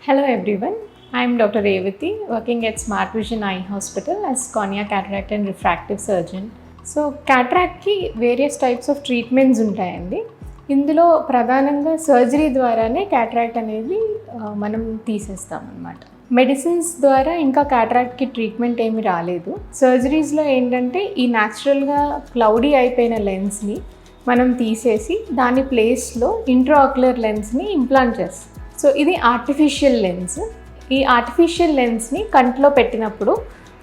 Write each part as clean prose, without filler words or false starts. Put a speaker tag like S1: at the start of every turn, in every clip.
S1: Hello everyone, I am Dr. Revati working at Smart Vision Eye Hospital as cornea cataract and refractive surgeon. So క్యాట్రాక్ట్కి various types of treatments ఉంటాయండి. ఇందులో ప్రధానంగా surgery ద్వారానే cataract అనేది మనం తీసేస్తాం అన్నమాట. మెడిసిన్స్ ద్వారా ఇంకా క్యాట్రాక్ట్కి ట్రీట్మెంట్ ఏమీ రాలేదు. సర్జరీస్లో ఏంటంటే ఈ న్యాచురల్గా క్లౌడీ అయిపోయిన లెన్స్ని మనం తీసేసి దాని ప్లేస్లో ఇంట్రాఆక్యులర్ లెన్స్ని ఇంప్లాంట్ చేస్తాం. సో ఇది ఆర్టిఫిషియల్ లెన్స్. ఈ ఆర్టిఫిషియల్ లెన్స్ని కంట్లో పెట్టినప్పుడు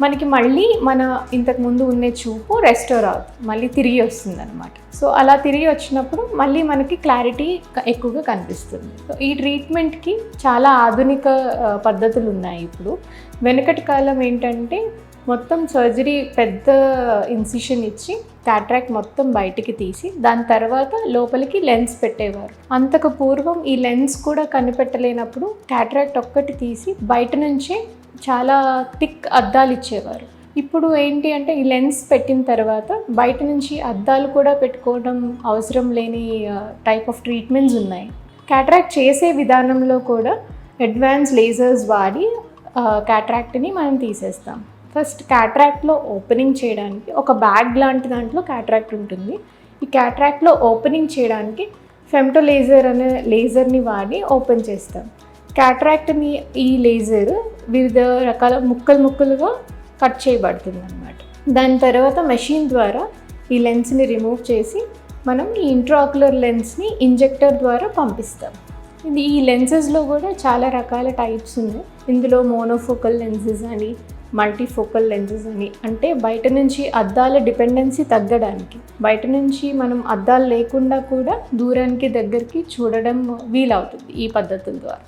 S1: మనకి మళ్ళీ మన ఇంతకుముందు ఉండే చూపు రెస్టోర్ అవుతుంది, మళ్ళీ తిరిగి వస్తుంది అనమాట. సో అలా తిరిగి వచ్చినప్పుడు మళ్ళీ మనకి క్లారిటీ ఎక్కువగా కనిపిస్తుంది. సో ఈ ట్రీట్మెంట్కి చాలా ఆధునిక పద్ధతులు ఉన్నాయి ఇప్పుడు. వెనకటి కాలం ఏంటంటే మొత్తం సర్జరీ పెద్ద ఇన్సిషన్ ఇచ్చి క్యాట్రాక్ట్ మొత్తం బయటికి తీసి దాని తర్వాత లోపలికి లెన్స్ పెట్టేవారు. అంతకు పూర్వం ఈ లెన్స్ కూడా కనిపెట్టలేనప్పుడు క్యాట్రాక్ట్ ఒక్కటి తీసి బయట నుంచే చాలా థిక్ అద్దాలు ఇచ్చేవారు. ఇప్పుడు ఏంటి అంటే ఈ లెన్స్ పెట్టిన తర్వాత బయట నుంచి అద్దాలు కూడా పెట్టుకోవడం అవసరం లేని టైప్ ఆఫ్ ట్రీట్మెంట్స్ ఉన్నాయి. క్యాట్రాక్ట్ చేసే విధానంలో కూడా అడ్వాన్స్ లేజర్స్ వాడి క్యాట్రాక్ట్ని మనం తీసేస్తాం. ఫస్ట్ క్యాట్రాక్ట్లో ఓపెనింగ్ చేయడానికి ఒక బ్యాగ్ లాంటి దాంట్లో క్యాట్రాక్ట్ ఉంటుంది. ఈ క్యాట్రాక్ట్లో ఓపెనింగ్ చేయడానికి ఫెమ్టో లేజర్ అనే లేజర్ని వాడి ఓపెన్ చేస్తాం. క్యాట్రాక్ట్ని ఈ లేజర్ వివిధ రకాల ముక్కలుగా కట్ చేయబడుతుంది అన్నమాట. దాని తర్వాత మెషిన్ ద్వారా ఈ లెన్స్ని రిమూవ్ చేసి మనం ఈ ఇంట్రాఆక్యులర్ లెన్స్ని ఇంజెక్టర్ ద్వారా పంపిస్తాం. ఈ లెన్సెస్లో కూడా చాలా రకాల టైప్స్ ఉన్నాయి. ఇందులో మోనోఫోకల్ లెన్సెస్ అని, మల్టీఫోకల్ లెన్సెస్ అని, అంటే బయట నుంచి అద్దాల డిపెండెన్సీ తగ్గడానికి, బయట నుంచి మనం అద్దాలు లేకుండా కూడా దూరానికి దగ్గరికి చూడడం వీలవుతుంది ఈ పద్ధతుల ద్వారా.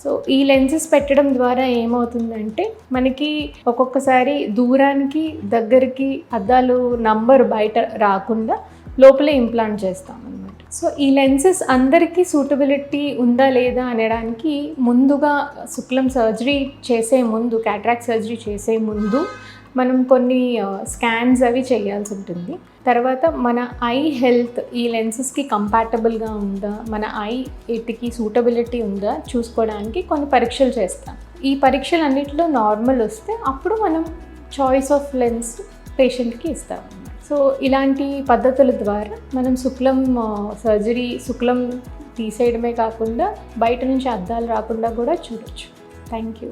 S1: సో ఈ లెన్సెస్ పెట్టడం ద్వారా ఏమవుతుందంటే మనకి ఒక్కొక్కసారి దూరానికి దగ్గరికి అద్దాలు నంబర్ బయట రాకుండా లోపలే ఇంప్లాంట్ చేస్తాం అన్నమాట. సో ఈ లెన్సెస్ అందరికీ సూటబిలిటీ ఉందా లేదా అనడానికి ముందుగా శుక్లం సర్జరీ చేసే ముందు, క్యాట్రాక్ట్ సర్జరీ చేసే ముందు మనం కొన్ని స్కాన్స్ అవి చేయాల్సి ఉంటుంది. తర్వాత మన ఐ హెల్త్ ఈ లెన్సెస్కి కంపాటబుల్గా ఉందా, మన ఐ వీటికి సూటబిలిటీ ఉందా చూసుకోవడానికి కొన్ని పరీక్షలు చేస్తాం. ఈ పరీక్షలు అన్నింటిలో నార్మల్ వస్తే అప్పుడు మనం చాయిస్ ఆఫ్ లెన్స్ పేషెంట్కి ఇస్తాం. సో ఇలాంటి పద్ధతుల ద్వారా మనం శుక్లం సర్జరీ, శుక్లం తీసేయడమే కాకుండా బయట నుంచి అద్దాలు రాకుండా కూడా చూడొచ్చు. Thank you.